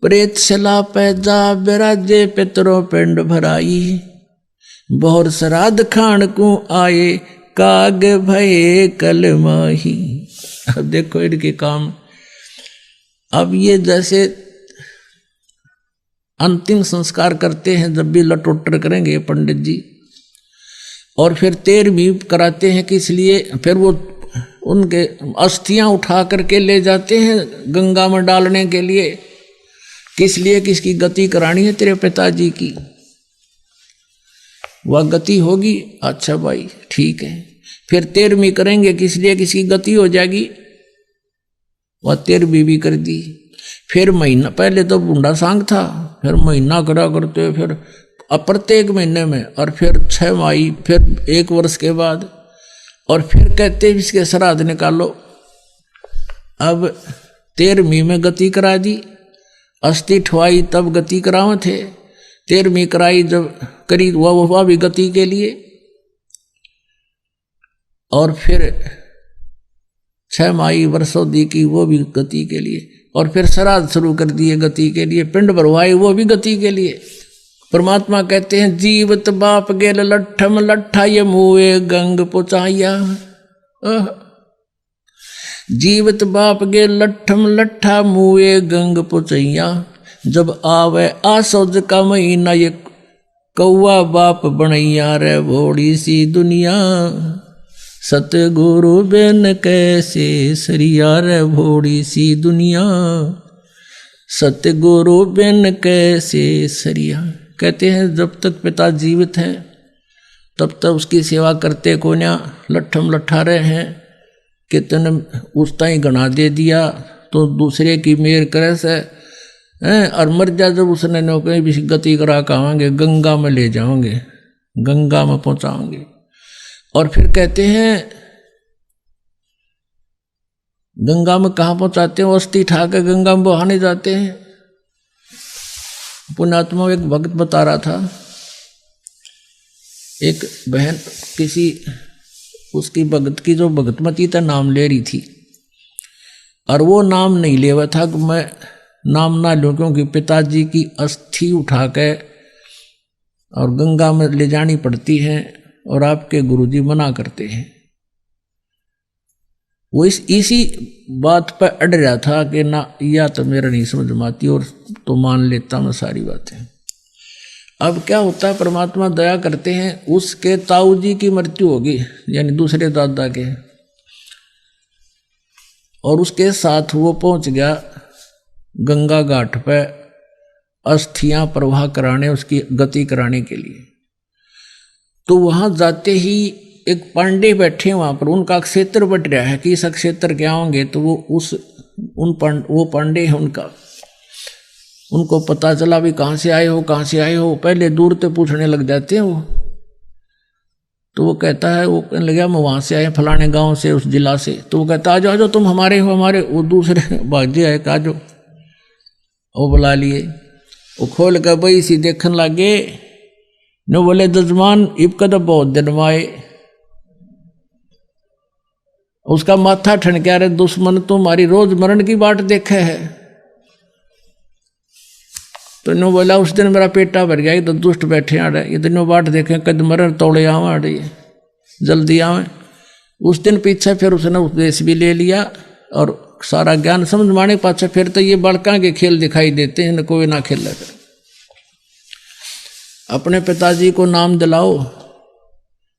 प्रेत सला पैजा बिराजे पितरों पिंड भराई, बहुर श्राद्ध खान को आए काग भये कल माही। अब देखो इनके काम। अब ये जैसे अंतिम संस्कार करते हैं, जब भी लटोटर करेंगे पंडित जी, और फिर 13वीं कराते हैं कि इसलिए फिर वो उनके अस्थियां उठा करके ले जाते हैं गंगा में डालने के लिए, किस लिए, किसकी गति करानी है तेरे पिताजी की, वह गति होगी। अच्छा भाई ठीक है। फिर 13वीं करेंगे किस लिए, किसकी गति हो जाएगी, वह 13वीं भी कर दी। फिर महीना, पहले तो बूंदा सांग था, फिर महीना करा करते, फिर प्रत्येक महीने में, और फिर 6 माही, फिर 1 वर्ष के बाद, और फिर कहते इसके श्राद्ध निकालो। अब 13वीं में गति करा दी, अस्थि ठवाई तब गति करावे थे, 13वीं कराई जब करी वह भी गति के लिए, और फिर 6 माही वर्षों दी की वो भी गति के लिए, और फिर श्राद्ध शुरू कर दिए गति के लिए, पिंड भरवाए वो भी गति के लिए। परमात्मा कहते हैं जीवत बाप गेल लट्ठम लट्ठा ये मुए गंग पुचाया। जीवत बाप गेल लट्ठम लट्ठा मुए गंग पुचैया, जब आवे आसोज का महीना ये कौआ बाप बनैया रे भोड़ी सी दुनिया। सतगुरु बिन कैसे सरिया रे भोड़ी सी दुनिया, सतगुरु बिन कैसे सरिया। कहते हैं जब तक पिता जीवित है तब तक उसकी सेवा करते को ना लट्ठम लट्ठा रहे हैं कि तूने उस ताई गणा दे दिया तो दूसरे की मेर करे से हैं, और मर जा जब उसने नो कहीं भी गति करा कहांगे, गंगा में ले जाओगे, गंगा में पहुंचाओगे। और फिर कहते हैं गंगा में कहाँ पहुंचाते हैं, अस्थि ठा के गंगा में बहाने जाते हैं। पुण्यात्मा एक भक्त बता रहा था, एक बहन किसी उसकी भगत की जो भगतमती था नाम ले रही थी, और वो नाम नहीं ले हुआ था कि मैं नाम ना लूँ, क्योंकि पिताजी की अस्थि उठा के और गंगा में ले जानी पड़ती है और आपके गुरुजी मना करते हैं। वो इसी बात पर अड़ रहा था कि ना या तो मेरा नहीं समझ में आती और तो मान लेता मैं सारी बातें। अब क्या होता है, परमात्मा दया करते हैं, उसके ताऊ जी की मृत्यु होगी, यानी दूसरे दादा के, और उसके साथ वो पहुंच गया गंगा घाट पे अस्थियां प्रवाह कराने, उसकी गति कराने के लिए। तो वहां जाते ही एक पांडे बैठे वहां पर, उनका क्षेत्र बट रहा है कि इस क्षेत्र के आओगे तो वो वो पांडे हैं उनका, उनको पता चला भी कहाँ से आए हो, कहाँ से आए हो, पहले दूर से पूछने लग जाते हैं वो। तो वो कहता है, वो कहने लगा मैं वहाँ से आए फलाने गांव से, उस जिला से। तो वो कहता आ जाओ तुम हमारे हो, हमारे। वो दूसरे भाग्य आए का जो वो बुला लिए, वो खोल कर बई सी देखने लगे न, बोले जजमान इबका तो बहुत दिन आए। उसका माथा ठनक्या रे, दुश्मन तुम्हारी रोज मरण की बाट देखे है। तो नो बोला उस दिन मेरा पेटा भर गया, ये तो दुष्ट बैठे आ रहे, ये दोनों बाट देखे कद मरण तोड़े आवे आ रही जल्दी आवे। उस दिन पीछे फिर उसने उपदेश भी ले लिया और सारा ज्ञान समझ माने पाछे फिर तो ये बड़का के खेल दिखाई देते हैं, कोई ना खेल कर। अपने पिताजी को नाम दिलाओ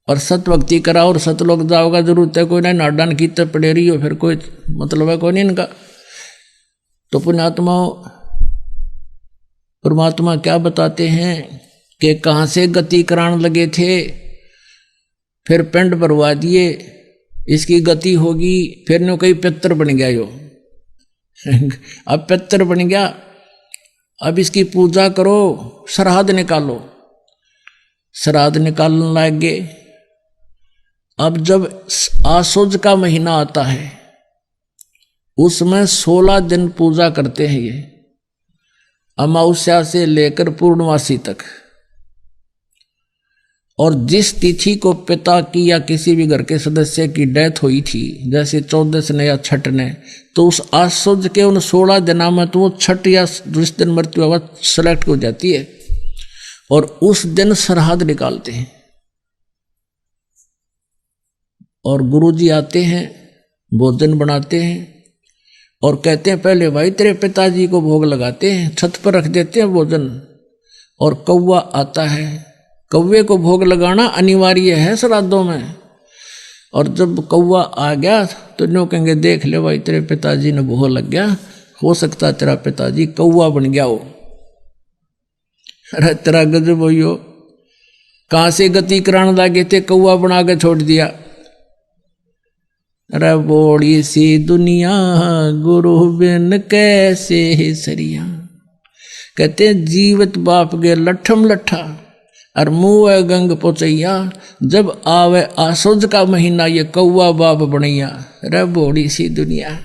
और सत भक्ति कराओ और सतलोक जाओगा, जरूरत है कोई ना नाडान की तब पड़े रही हो, फिर कोई मतलब है कोई नहीं इनका। तो पुण्यात्माओं परमात्मा क्या बताते हैं कि कहाँ से गति कराने लगे थे, फिर पिंड भरवा दिए, इसकी गति होगी, फिर नो कहीं पितर बन गया यो अब पितर बन गया, अब इसकी पूजा करो, श्राद्ध निकालो। श्राद्ध निकालने लग गए। अब जब आसुज का महीना आता है उसमें 16 दिन पूजा करते हैं ये, अमावस्या से लेकर पूर्णमासी तक। और जिस तिथि को पिता की या किसी भी घर के सदस्य की डेथ हुई थी, जैसे 14 ने या छठ ने, तो उस आश्वज के उन 16 दिनों में तो वो छठ या जिस दिन मृत्यु अवस्था सेलेक्ट हो जाती है और उस दिन श्राद्ध निकालते हैं। और गुरुजी आते हैं, भोजन बनाते हैं और कहते हैं पहले भाई तेरे पिताजी को भोग लगाते हैं, छत पर रख देते हैं भोजन। और कौवा आता है, कौवे को भोग लगाना अनिवार्य है श्राद्धों में। और जब कौवा आ गया तो न्यों कहेंगे देख ले भाई तेरे पिताजी ने भोग लग गया, हो सकता तेरा पिताजी कौवा बन गया हो। अरे तेरा गजब हो, कहां से गति कराने लगे थे, कौवा बना के छोड़ दिया। अरे बोड़ी सी दुनिया गुरु बिन कैसे है सरिया। कहते जीवत बाप गे लठम लठा और मुँह गंग पोचैया, जब आवे आसोज का महीना ये कौवा बाप बनैया। रे बोड़ी सी दुनिया।